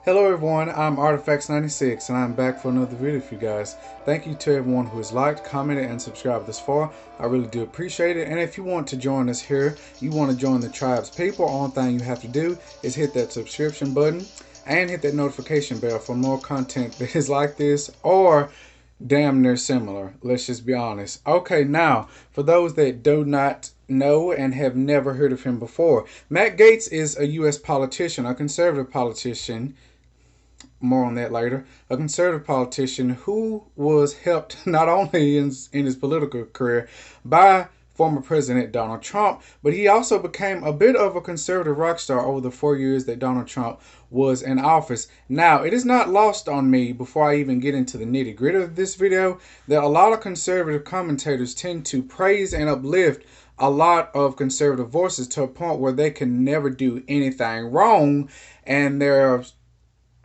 Hello everyone, I'm Artifacts96 and I'm back for another video for you guys. Thank you to everyone who has liked, commented, and subscribed this far. I really do appreciate it. And if you want to join us here, you want to join the tribe's people, only thing you have to do is hit that subscription button and hit that notification bell for more content that is like this or damn near similar. Let's just be honest. Okay, now, for those that do not know and have never heard of him before, Matt Gaetz is a U.S. politician, a conservative politician. More on that later. A conservative politician who was helped not only in his political career by former President Donald Trump, but he also became a bit of a conservative rock star over the 4 years that Donald Trump was in office. Now, it is not lost on me, before I even get into the nitty-gritty of this video, that a lot of conservative commentators tend to praise and uplift a lot of conservative voices to a point where they can never do anything wrong, and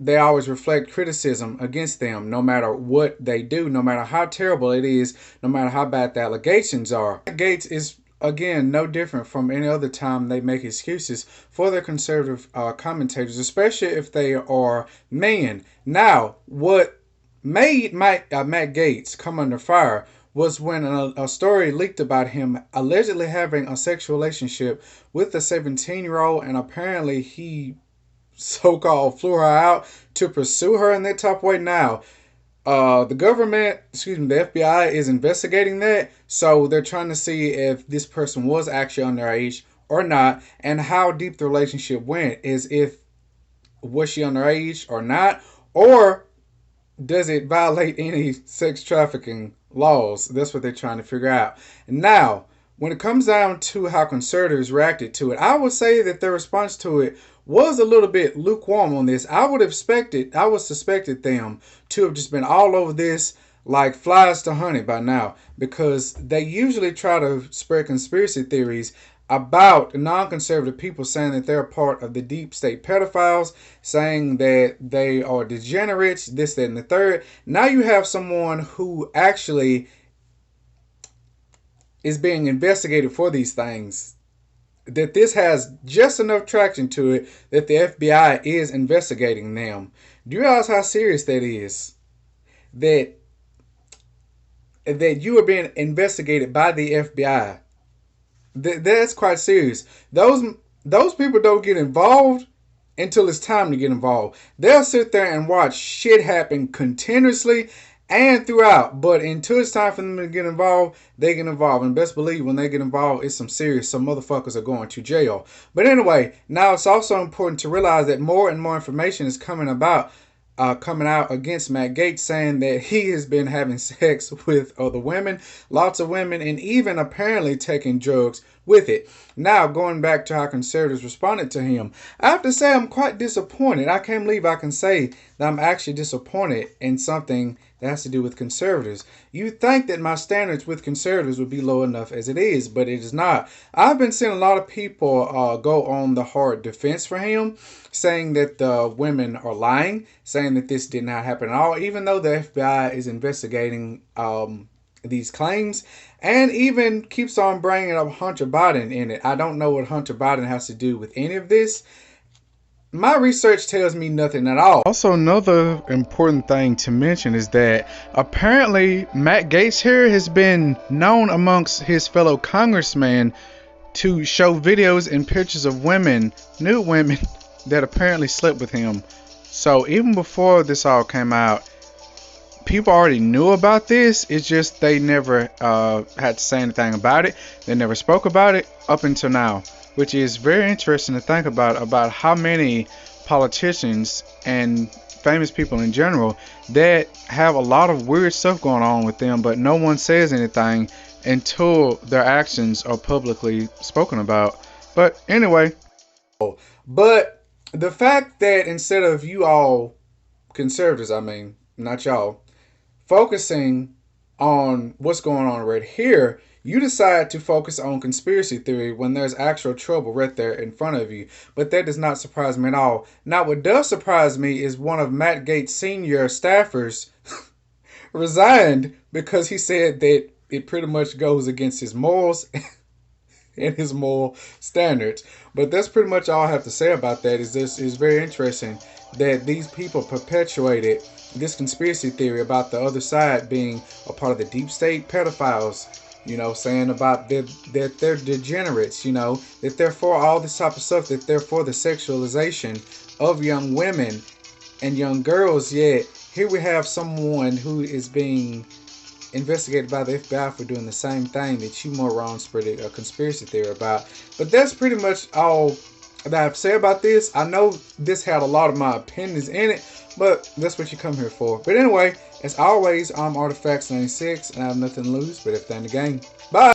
they always reflect criticism against them, no matter what they do, no matter how terrible it is, no matter how bad the allegations are. Gaetz is, again, no different from any other time they make excuses for their conservative commentators, especially if they are men. Now, what made Matt Gaetz come under fire was when a story leaked about him allegedly having a sexual relationship with a 17-year-old, and apparently he so-called flew her out to pursue her in that type of way. Now, the government, the FBI is investigating that, so they're trying to see if this person was actually underage or not, and how deep the relationship went. Was she underage or not, or does it violate any sex trafficking laws? That's what they're trying to figure out. Now, when it comes down to how conservatives reacted to it, I would say that their response to it was a little bit lukewarm on this. I would suspected them to have just been all over this like flies to honey by now, because they usually try to spread conspiracy theories about non-conservative people, saying that they're a part of the deep state pedophiles, saying that they are degenerates, this, that, and the third. Now you have someone who actually is being investigated for these things, that this has just enough traction to it that the FBI is investigating them. Do you realize how serious that is? That you are being investigated by the FBI. That's quite serious. Those people don't get involved until it's time to get involved. They'll sit there and watch shit happen continuously and throughout, but until it's time for them to get involved, they get involved. And best believe when they get involved, it's some motherfuckers are going to jail. But anyway, now it's also important to realize that more and more information is coming out against Matt Gaetz, saying that he has been having sex with other women, lots of women, and even apparently taking drugs with it. Now, going back to how conservatives responded to him, I have to say I'm quite disappointed. I can't believe I can say that I'm actually disappointed in something that has to do with conservatives. You'd think that my standards with conservatives would be low enough as it is, but it is not. I've been seeing a lot of people go on the hard defense for him, saying that the women are lying, saying that this did not happen at all, even though the FBI is investigating these claims, and even keeps on bringing up Hunter Biden in it. I don't know what Hunter Biden has to do with any of this. My research tells me nothing at all. Also, another important thing to mention is that apparently Matt Gaetz here has been known amongst his fellow congressmen to show videos and pictures of women, nude women, that apparently slept with him. So even before this all came out, people already knew about this. It's just they never had to say anything about it. They never spoke about it up until now, which is very interesting to think about how many politicians and famous people in general that have a lot of weird stuff going on with them, but no one says anything until their actions are publicly spoken about. But anyway, but the fact that instead of you all conservatives, I mean, not y'all, focusing on what's going on right here, you decide to focus on conspiracy theory when there's actual trouble right there in front of you. But that does not surprise me at all. Now, what does surprise me is one of Matt Gaetz' senior staffers resigned because he said that it pretty much goes against his morals and his moral standards. But that's pretty much all I have to say about that. Is this is very interesting that these people perpetuated this conspiracy theory about the other side being a part of the deep state pedophiles, saying about that they're degenerates, that they're for all this type of stuff, that they're for the sexualization of young women and young girls. Yet here we have someone who is being investigated by the FBI for doing the same thing that you morons spread a conspiracy theory about. But that's pretty much all that I have to say about this. I know this had a lot of my opinions in it, but that's what you come here for. But anyway, as always, I'm Artifacts96, and I have nothing to lose but everything to gain. Bye!